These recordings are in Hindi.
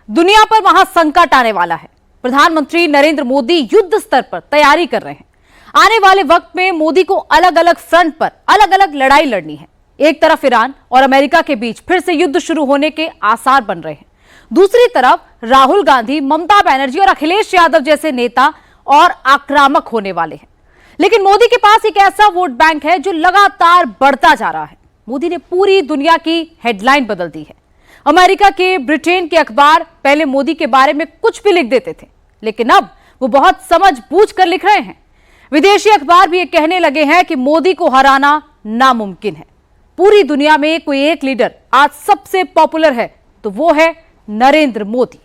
दुनिया पर वहां संकट आने वाला है। प्रधानमंत्री नरेंद्र मोदी युद्ध स्तर पर तैयारी कर रहे हैं। आने वाले वक्त में मोदी को अलग अलग फ्रंट पर अलग अलग लड़ाई लड़नी है। एक तरफ ईरान और अमेरिका के बीच फिर से युद्ध शुरू होने के आसार बन रहे हैं। दूसरी तरफ राहुल गांधी, ममता बनर्जी और अखिलेश यादव जैसे नेता और आक्रामक होने वाले हैं। लेकिन मोदी के पास एक ऐसा वोट बैंक है जो लगातार बढ़ता जा रहा है। मोदी ने पूरी दुनिया की हेडलाइन बदल दी है। अमेरिका के, ब्रिटेन के अखबार पहले मोदी के बारे में कुछ भी लिख देते थे, लेकिन अब वो बहुत समझ बूझ कर लिख रहे हैं। विदेशी अखबार भी ये कहने लगे हैं कि मोदी को हराना नामुमकिन है। पूरी दुनिया में कोई एक लीडर आज सबसे पॉपुलर है तो वो है नरेंद्र मोदी।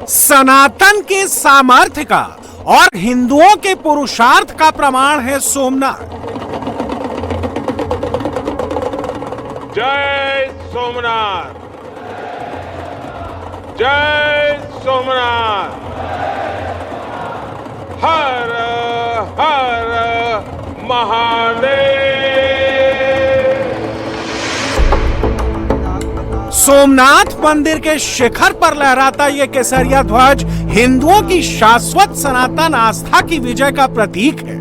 सनातन के सामर्थ्य का और हिंदुओं के पुरुषार्थ का प्रमाण है सोमनाथ। जय सोमनाथ, जय सोमनाथ, हर हर महादेव। सोमनाथ मंदिर के शिखर पर लहराता यह केसरिया ध्वज हिंदुओं की शाश्वत सनातन आस्था की विजय का प्रतीक है।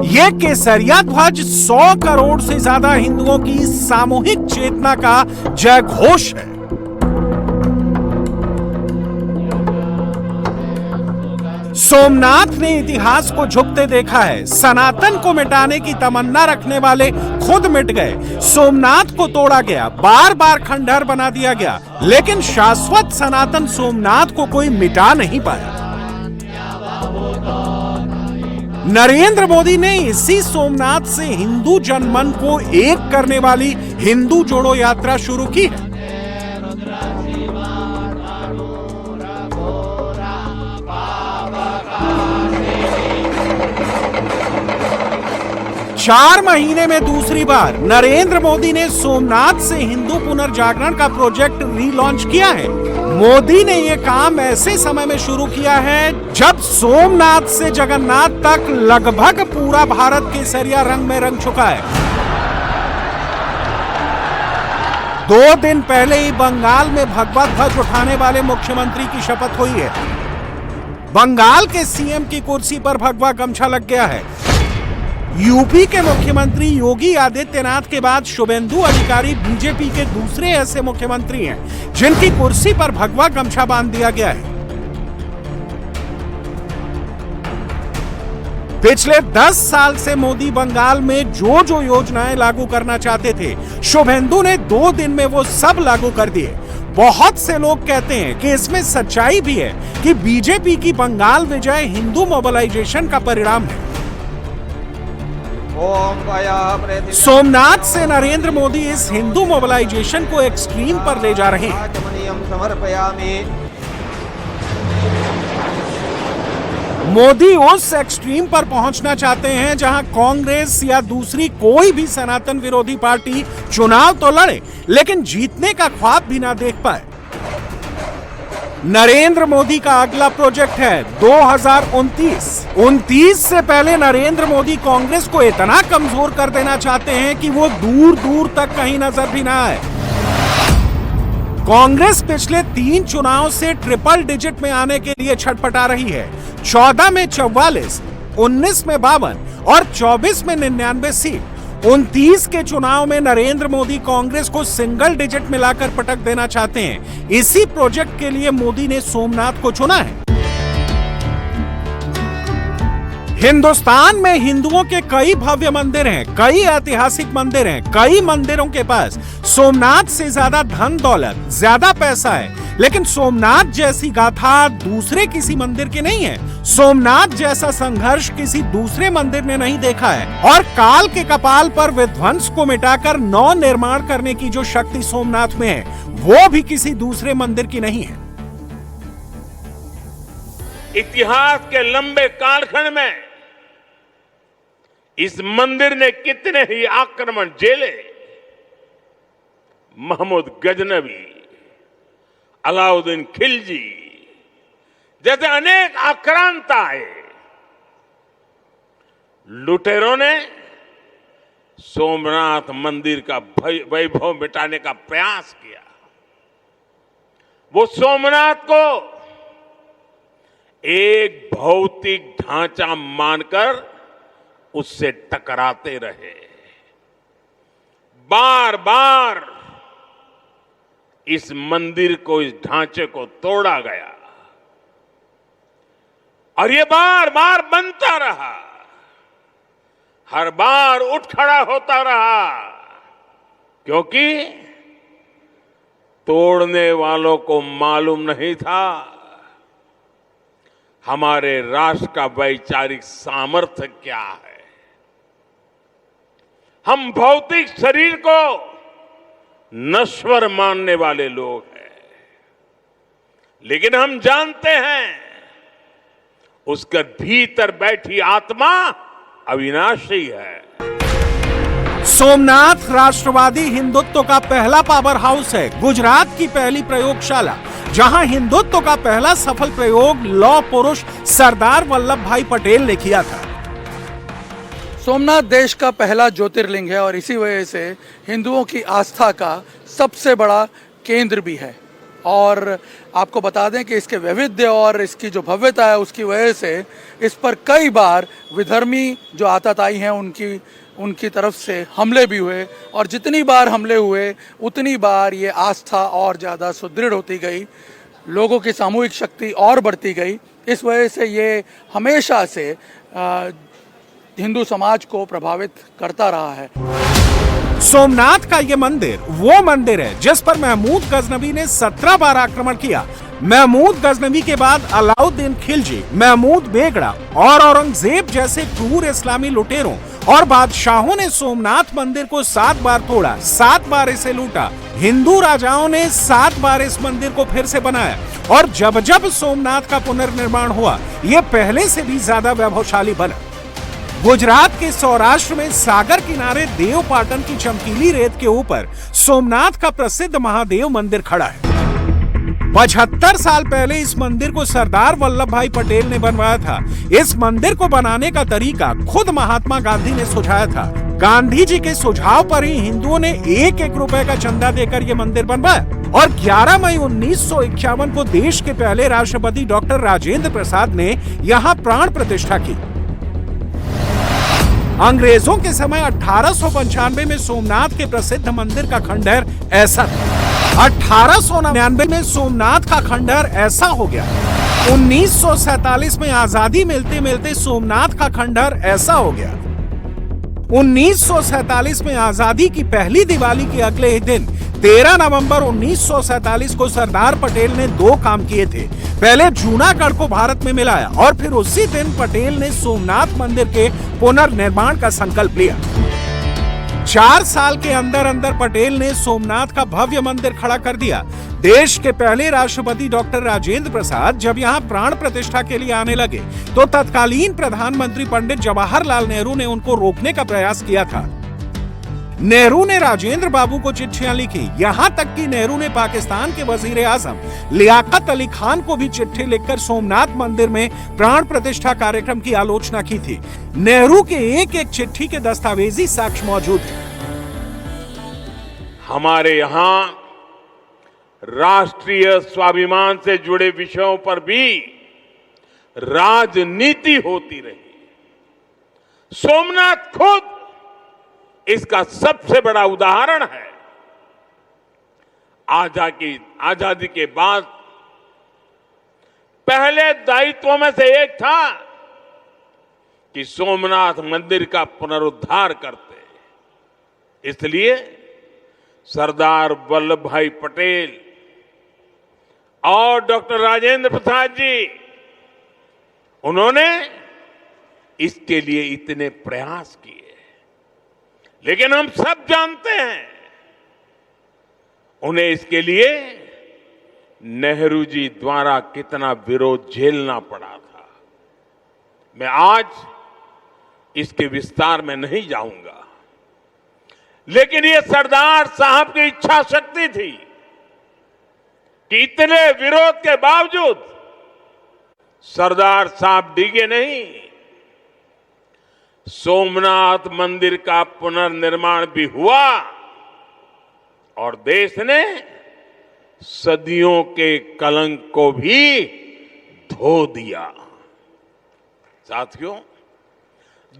यह केसरिया ध्वज 100 करोड़ से ज्यादा हिंदुओं की सामूहिक चेतना का जय घोष है। सोमनाथ ने इतिहास को झुकते देखा है। सनातन को मिटाने की तमन्ना रखने वाले खुद मिट गए। सोमनाथ को तोड़ा गया, बार बार खंडहर बना दिया गया, लेकिन शाश्वत सनातन सोमनाथ को कोई मिटा नहीं पाया। नरेंद्र मोदी ने इसी सोमनाथ से हिंदू जनमन को एक करने वाली हिंदू जोड़ो यात्रा शुरू की है। चार महीने में दूसरी बार नरेंद्र मोदी ने सोमनाथ से हिंदू पुनर्जागरण का प्रोजेक्ट रीलॉन्च किया है। मोदी ने यह काम ऐसे समय में शुरू किया है जब सोमनाथ से जगन्नाथ तक लगभग पूरा भारत केसरिया रंग में रंग चुका है। 2 दिन पहले ही बंगाल में भगवा ध्वज उठाने वाले मुख्यमंत्री की शपथ हुई है। बंगाल के सीएम की कुर्सी पर भगवा गमछा लग गया है। यूपी के मुख्यमंत्री योगी आदित्यनाथ के बाद शुभेंदु अधिकारी बीजेपी के दूसरे ऐसे मुख्यमंत्री हैं जिनकी कुर्सी पर भगवा गमछा बांध दिया गया है। पिछले 10 साल से मोदी बंगाल में जो जो योजनाएं लागू करना चाहते थे, शुभेंदु ने 2 दिन में वो सब लागू कर दिए। बहुत से लोग कहते हैं कि इसमें सच्चाई भी है कि बीजेपी की बंगाल विजय हिंदू मोबिलाइजेशन का परिणाम है। सोमनाथ से नरेंद्र मोदी इस हिंदू मोबिलाइजेशन को एक्सट्रीम पर ले जा रहे हैं। मोदी उस एक्सट्रीम पर पहुंचना चाहते हैं जहां कांग्रेस या दूसरी कोई भी सनातन विरोधी पार्टी चुनाव तो लड़े लेकिन जीतने का ख्वाब भी ना देख पाए। नरेंद्र मोदी का अगला प्रोजेक्ट है 2029 से पहले नरेंद्र मोदी कांग्रेस को इतना कमजोर कर देना चाहते हैं कि वो दूर दूर तक कहीं नजर भी ना आए। कांग्रेस पिछले 3 चुनाव से ट्रिपल डिजिट में आने के लिए छटपटा रही है। 14 में 44, 19 में 52 और 24 में 99 सीट। 29 के चुनाव में नरेंद्र मोदी कांग्रेस को सिंगल डिजिट मिलाकर पटक देना चाहते हैं। इसी प्रोजेक्ट के लिए मोदी ने सोमनाथ को चुना है। हिंदुस्तान में हिंदुओं के कई भव्य मंदिर हैं, कई ऐतिहासिक मंदिर हैं। कई मंदिरों के पास सोमनाथ से ज्यादा धन दौलत, ज्यादा पैसा है, लेकिन सोमनाथ जैसी गाथा दूसरे किसी मंदिर की नहीं है। सोमनाथ जैसा संघर्ष किसी दूसरे मंदिर ने नहीं देखा है। और काल के कपाल पर विध्वंस को मिटाकर नव निर्माण करने की जो शक्ति सोमनाथ में है, वो भी किसी दूसरे मंदिर की नहीं है। इतिहास के लंबे कालखंड में इस मंदिर ने कितने ही आक्रमण झेले। महमूद गजनवी, अलाउद्दीन खिलजी जैसे अनेक आक्रांता आए। लुटेरों ने सोमनाथ मंदिर का वैभव मिटाने का प्रयास किया। वो सोमनाथ को एक भौतिक ढांचा मानकर उससे टकराते रहे। बार बार इस मंदिर को, इस ढांचे को तोड़ा गया और ये बार बार बनता रहा, हर बार उठ खड़ा होता रहा, क्योंकि तोड़ने वालों को मालूम नहीं था हमारे राष्ट्र का वैचारिक सामर्थ्य क्या है। हम भौतिक शरीर को नश्वर मानने वाले लोग हैं, लेकिन हम जानते हैं उसके भीतर बैठी आत्मा अविनाशी है। सोमनाथ राष्ट्रवादी हिंदुत्व का पहला पावर हाउस है। गुजरात की पहली प्रयोगशाला, जहां हिंदुत्व का पहला सफल प्रयोग लौह पुरुष सरदार वल्लभ भाई पटेल ने किया था। सोमनाथ देश का पहला ज्योतिर्लिंग है और इसी वजह से हिंदुओं की आस्था का सबसे बड़ा केंद्र भी है। और आपको बता दें कि इसके वैविध्य और इसकी जो भव्यता है उसकी वजह से इस पर कई बार विधर्मी जो आतताई हैं उनकी तरफ से हमले भी हुए, और जितनी बार हमले हुए उतनी बार ये आस्था और ज़्यादा सुदृढ़ होती गई, लोगों की सामूहिक शक्ति और बढ़ती गई। इस वजह से ये हमेशा से हिंदू समाज को प्रभावित करता रहा है। सोमनाथ का ये मंदिर वो मंदिर है जिस पर महमूद गजनवी ने 17 बार आक्रमण किया। महमूद गजनवी के बाद अलाउद्दीन खिलजी, महमूद बेगड़ा और औरंगजेब जैसे क्रूर इस्लामी लुटेरों और बादशाहों ने सोमनाथ मंदिर को 7 बार तोड़ा, 7 बार इसे लूटा। हिंदू राजाओं ने 7 बार इस मंदिर को फिर से बनाया और जब जब सोमनाथ का पुनर्निर्माण हुआ, ये पहले से भी ज्यादा वैभवशाली बना। गुजरात के सौराष्ट्र में सागर किनारे देव पाटन की चमकीली रेत के ऊपर सोमनाथ का प्रसिद्ध महादेव मंदिर खड़ा है। 75 साल पहले इस मंदिर को सरदार वल्लभ भाई पटेल ने बनवाया था। इस मंदिर को बनाने का तरीका खुद महात्मा गांधी ने सुझाया था। गांधी जी के सुझाव पर ही हिंदुओं ने 1-1 रुपए का चंदा देकर यह मंदिर बनवाया और 11 मई 1951 को देश के पहले राष्ट्रपति डॉक्टर राजेंद्र प्रसाद ने यहाँ प्राण प्रतिष्ठा की। अंग्रेजों के समय 1895 में सोमनाथ के प्रसिद्ध मंदिर का खंडहर ऐसा था। 1899 में सोमनाथ का खंडहर ऐसा हो गया। 1947 में आजादी मिलते मिलते सोमनाथ का खंडहर ऐसा हो गया। 1947 में आजादी की पहली दिवाली के अगले ही दिन 13 नवंबर 1947 को सरदार पटेल ने 2 काम किए थे। पहले जूनागढ़ को भारत में मिलाया और फिर उसी दिन पटेल ने सोमनाथ मंदिर के पुनर्निर्माण का संकल्प लिया। 4 साल के अंदर अंदर पटेल ने सोमनाथ का भव्य मंदिर खड़ा कर दिया। देश के पहले राष्ट्रपति डॉक्टर राजेंद्र प्रसाद जब यहाँ प्राण प्रतिष्ठा के लिए आने लगे तो तत्कालीन प्रधानमंत्री पंडित जवाहरलाल नेहरू ने उनको रोकने का प्रयास किया था। नेहरू ने राजेंद्र बाबू को चिट्ठियां लिखी, यहाँ तक कि नेहरू ने पाकिस्तान के वजीर आजम लियाकत अली खान को भी चिट्ठी लिखकर सोमनाथ मंदिर में प्राण प्रतिष्ठा कार्यक्रम की आलोचना की थी। नेहरू के एक-एक चिट्ठी के दस्तावेजी साक्ष्य मौजूद हैं। हमारे यहाँ राष्ट्रीय स्वाभिमान से जुड़े विषयों पर भी राजनीति होती रही। सोमनाथ खुद इसका सबसे बड़ा उदाहरण है। आजादी के बाद पहले दायित्वों में से एक था कि सोमनाथ मंदिर का पुनरुद्धार करते। इसलिए सरदार वल्लभ भाई पटेल और डॉक्टर राजेंद्र प्रसाद जी, उन्होंने इसके लिए इतने प्रयास किए। लेकिन हम सब जानते हैं उन्हें इसके लिए नेहरू जी द्वारा कितना विरोध झेलना पड़ा था। मैं आज इसके विस्तार में नहीं जाऊंगा, लेकिन ये सरदार साहब की इच्छा शक्ति थी कि इतने विरोध के बावजूद सरदार साहब डिगे नहीं। सोमनाथ मंदिर का पुनर्निर्माण भी हुआ और देश ने सदियों के कलंक को भी धो दिया। साथियों,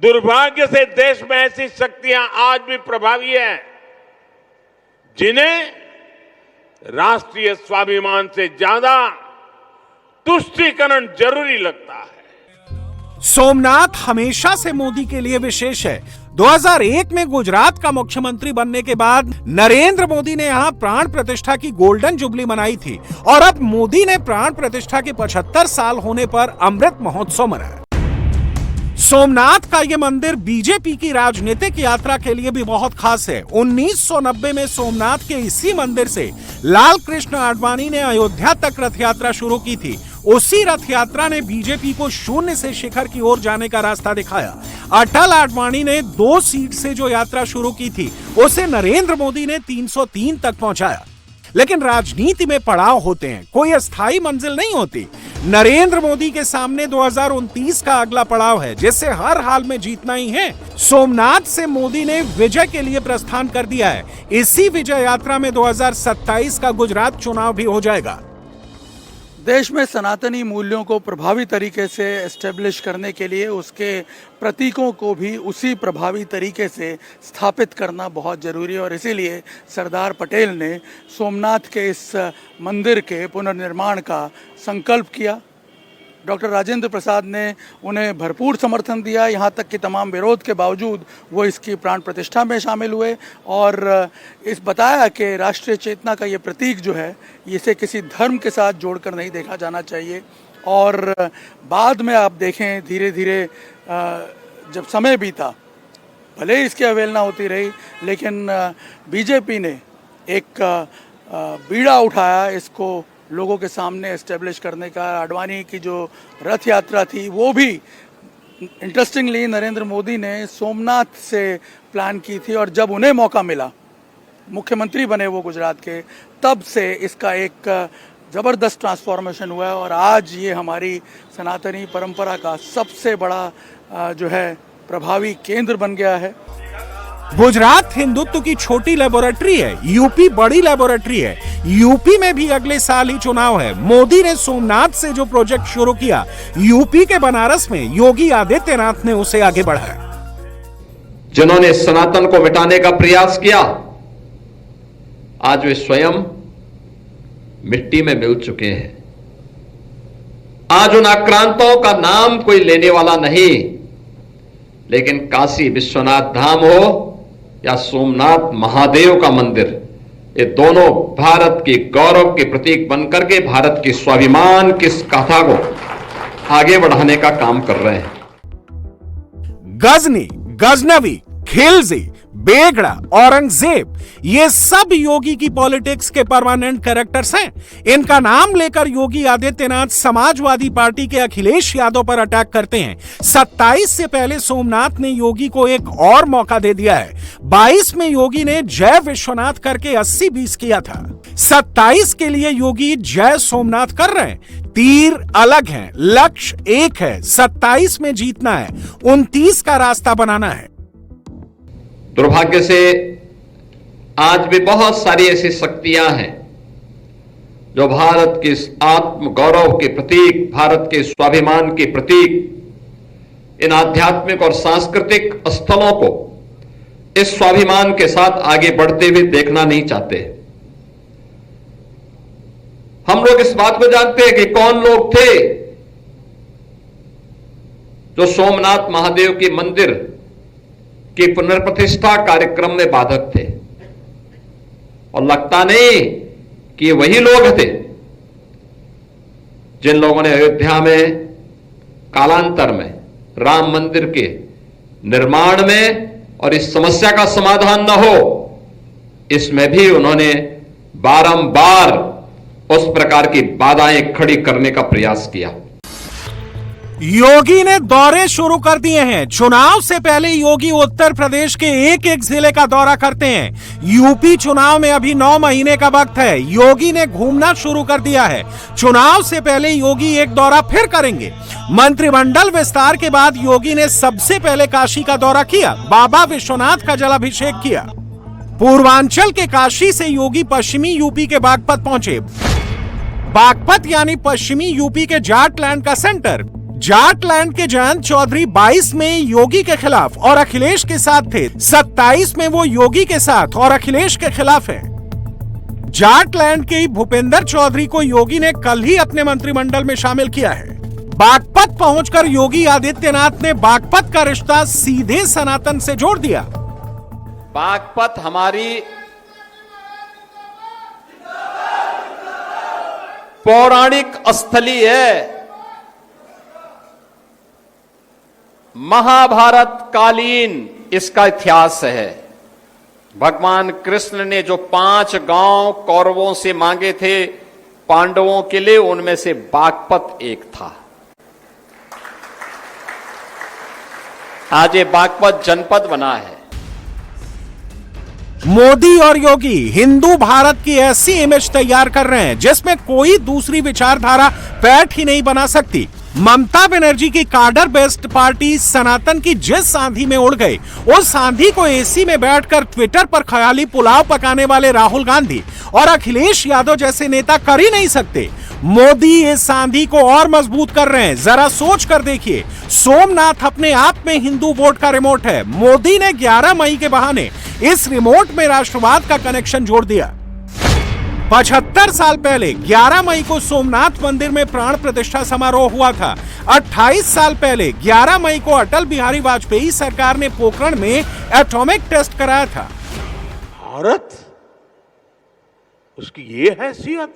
दुर्भाग्य से देश में ऐसी शक्तियां आज भी प्रभावी हैं जिन्हें राष्ट्रीय स्वाभिमान से ज्यादा तुष्टीकरण जरूरी लगता है। सोमनाथ हमेशा से मोदी के लिए विशेष है। 2001 में गुजरात का मुख्यमंत्री बनने के बाद नरेंद्र मोदी ने यहां प्राण प्रतिष्ठा की गोल्डन जुबली मनाई थी और अब मोदी ने प्राण प्रतिष्ठा के 75 साल होने पर अमृत महोत्सव मनाया। सोमनाथ का यह मंदिर बीजेपी की राजनीतिक यात्रा के लिए भी बहुत खास है। 1990 में सोमनाथ के इसी मंदिर से लाल कृष्ण आडवाणी ने अयोध्या तक रथ यात्रा शुरू की थी। उसी रथ यात्रा ने बीजेपी को शून्य से शिखर की ओर जाने का रास्ता दिखाया। अटल आडवाणी ने 2 सीट से जो यात्रा शुरू की थी उसे नरेंद्र मोदी ने 303 तक पहुंचाया। लेकिन राजनीति में पड़ाव होते हैं, कोई अस्थायी मंजिल नहीं होती। नरेंद्र मोदी के सामने 2029 का अगला पड़ाव है जिसे हर हाल में जीतना ही है। सोमनाथ से मोदी ने विजय के लिए प्रस्थान कर दिया है। इसी विजय यात्रा में 2027 का गुजरात चुनाव भी हो जाएगा। देश में सनातनी मूल्यों को प्रभावी तरीके से एस्टेब्लिश करने के लिए उसके प्रतीकों को भी उसी प्रभावी तरीके से स्थापित करना बहुत ज़रूरी है और इसीलिए सरदार पटेल ने सोमनाथ के इस मंदिर के पुनर्निर्माण का संकल्प किया। डॉक्टर राजेंद्र प्रसाद ने उन्हें भरपूर समर्थन दिया, यहाँ तक कि तमाम विरोध के बावजूद वो इसकी प्राण प्रतिष्ठा में शामिल हुए और इस बताया कि राष्ट्रीय चेतना का ये प्रतीक जो है इसे किसी धर्म के साथ जोड़कर नहीं देखा जाना चाहिए। और बाद में आप देखें धीरे धीरे जब समय बीता, भले ही इसकी अवहेलना होती रही, लेकिन बीजेपी ने एक बीड़ा उठाया इसको लोगों के सामने एस्टेब्लिश करने का। आडवाणी की जो रथ यात्रा थी वो भी इंटरेस्टिंगली नरेंद्र मोदी ने सोमनाथ से प्लान की थी और जब उन्हें मौका मिला, मुख्यमंत्री बने वो गुजरात के, तब से इसका एक ज़बरदस्त ट्रांसफॉर्मेशन हुआ है और आज ये हमारी सनातनी परंपरा का सबसे बड़ा जो है प्रभावी केंद्र बन गया है। गुजरात हिंदुत्व की छोटी लेबोरेटरी है, यूपी बड़ी लेबोरेटरी है। यूपी में भी अगले साल ही चुनाव है। मोदी ने सोमनाथ से जो प्रोजेक्ट शुरू किया, यूपी के बनारस में योगी आदित्यनाथ ने उसे आगे बढ़ाया। जिन्होंने सनातन को मिटाने का प्रयास किया, आज वे स्वयं मिट्टी में मिल चुके हैं। आज उन आक्रांताओं का नाम कोई लेने वाला नहीं, लेकिन काशी विश्वनाथ धाम हो या सोमनाथ महादेव का मंदिर, ये दोनों भारत के गौरव के प्रतीक बनकर के भारत के स्वाभिमान की गाथा को आगे बढ़ाने का काम कर रहे हैं। गजनी, गजनवी, खिलजी, बेगड़ा, औरंगजेब, ये सब योगी की पॉलिटिक्स के परमानेंट कैरेक्टर्स हैं। इनका नाम लेकर योगी आदित्यनाथ समाजवादी पार्टी के अखिलेश यादव पर अटैक करते हैं। 27 से पहले सोमनाथ ने योगी को एक और मौका दे दिया है। 22 में योगी ने जय विश्वनाथ करके 80-20 किया था। 27 के लिए योगी जय सोमनाथ कर रहे हैं। तीर अलग हैं, लक्ष्य एक है, 27 में जीतना है, 29 का रास्ता बनाना है। दुर्भाग्य से आज भी बहुत सारी ऐसी शक्तियां हैं जो भारत के आत्म गौरव के प्रतीक, भारत के स्वाभिमान के प्रतीक, इन आध्यात्मिक और सांस्कृतिक स्थलों को इस स्वाभिमान के साथ आगे बढ़ते हुए देखना नहीं चाहते। हम लोग इस बात को जानते हैं कि कौन लोग थे जो सोमनाथ महादेव के मंदिर की पुनर्प्रतिष्ठा कार्यक्रम में बाधक थे, और लगता नहीं कि वही लोग थे जिन लोगों ने अयोध्या में कालांतर में राम मंदिर के निर्माण में और इस समस्या का समाधान न हो, इसमें भी उन्होंने बारंबार उस प्रकार की बाधाएं खड़ी करने का प्रयास किया। योगी ने दौरे शुरू कर दिए हैं। चुनाव से पहले योगी उत्तर प्रदेश के एक एक जिले का दौरा करते हैं। यूपी चुनाव में अभी 9 महीने का वक्त है। योगी ने घूमना शुरू कर दिया है। चुनाव से पहले योगी एक दौरा फिर करेंगे। मंत्रिमंडल विस्तार के बाद योगी ने सबसे पहले काशी का दौरा किया। बाबा विश्वनाथ का जलाभिषेक किया। पूर्वांचल के काशी से योगी पश्चिमी यूपी के बागपत पहुंचे। बागपत यानी पश्चिमी यूपी के जाटलैंड का सेंटर। जाटलैंड के जयंत चौधरी 22 में योगी के खिलाफ और अखिलेश के साथ थे। 27 में वो योगी के साथ और अखिलेश के खिलाफ है। जाटलैंड के भूपेंद्र चौधरी को योगी ने कल ही अपने मंत्रिमंडल में शामिल किया है। बागपत पहुंचकर योगी आदित्यनाथ ने बागपत का रिश्ता सीधे सनातन से जोड़ दिया। बागपत हमारी पौराणिक स्थली है। महाभारत कालीन इसका इतिहास है। भगवान कृष्ण ने जो 5 गांव कौरवों से मांगे थे पांडवों के लिए, उनमें से बागपत एक था। आज ये बागपत जनपद बना है। मोदी और योगी हिंदू भारत की ऐसी इमेज तैयार कर रहे हैं जिसमें कोई दूसरी विचारधारा पैठ ही नहीं बना सकती। ममता बनर्जी की कार्डर बेस्ड पार्टी सनातन की जिस आंधी में उड़ गई, उस आंधी को एसी में बैठकर ट्विटर पर ख्याली पुलाव पकाने वाले राहुल गांधी और अखिलेश यादव जैसे नेता कर ही नहीं सकते। मोदी इस आंधी को और मजबूत कर रहे हैं। जरा सोच कर देखिए, सोमनाथ अपने आप में हिंदू वोट का रिमोट है। मोदी ने 11 मई के बहाने इस रिमोट में राष्ट्रवाद का कनेक्शन जोड़ दिया। 75 साल पहले 11 मई को सोमनाथ मंदिर में प्राण प्रतिष्ठा समारोह हुआ था। 28 साल पहले 11 मई को अटल बिहारी वाजपेयी सरकार ने पोखरण में एटॉमिक टेस्ट कराया था। भारत, उसकी ये हैसियत,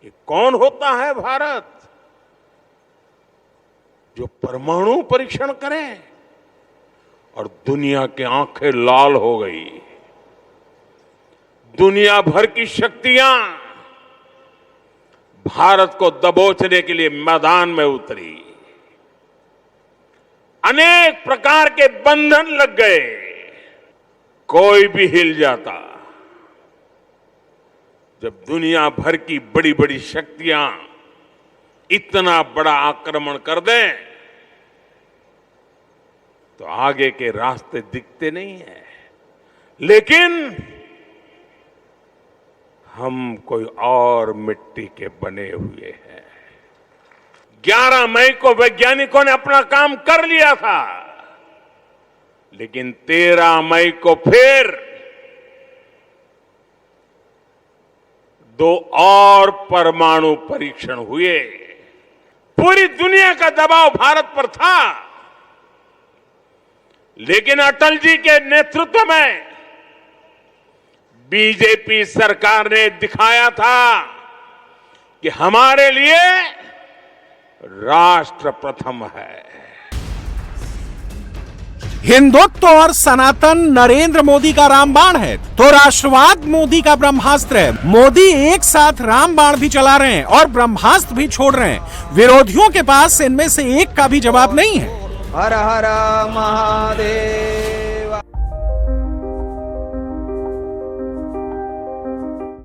ये कौन होता है भारत जो परमाणु परीक्षण करे और दुनिया की आंखें लाल हो गई। दुनिया भर की शक्तियां भारत को दबोचने के लिए मैदान में उतरी। अनेक प्रकार के बंधन लग गए। कोई भी हिल जाता। जब दुनिया भर की बड़ी बड़ी शक्तियां इतना बड़ा आक्रमण कर दें तो आगे के रास्ते दिखते नहीं है। लेकिन हम कोई और मिट्टी के बने हुए हैं। 11 मई को वैज्ञानिकों ने अपना काम कर लिया था, लेकिन 13 मई को फिर 2 और परमाणु परीक्षण हुए। पूरी दुनिया का दबाव भारत पर था, लेकिन अटल जी के नेतृत्व में बीजेपी सरकार ने दिखाया था कि हमारे लिए राष्ट्र प्रथम है। हिंदुत्व और सनातन नरेंद्र मोदी का रामबाण है तो राष्ट्रवाद मोदी का ब्रह्मास्त्र है। मोदी एक साथ रामबाण भी चला रहे हैं और ब्रह्मास्त्र भी छोड़ रहे हैं। विरोधियों के पास इनमें से एक का भी जवाब नहीं है। हर हर महादेव।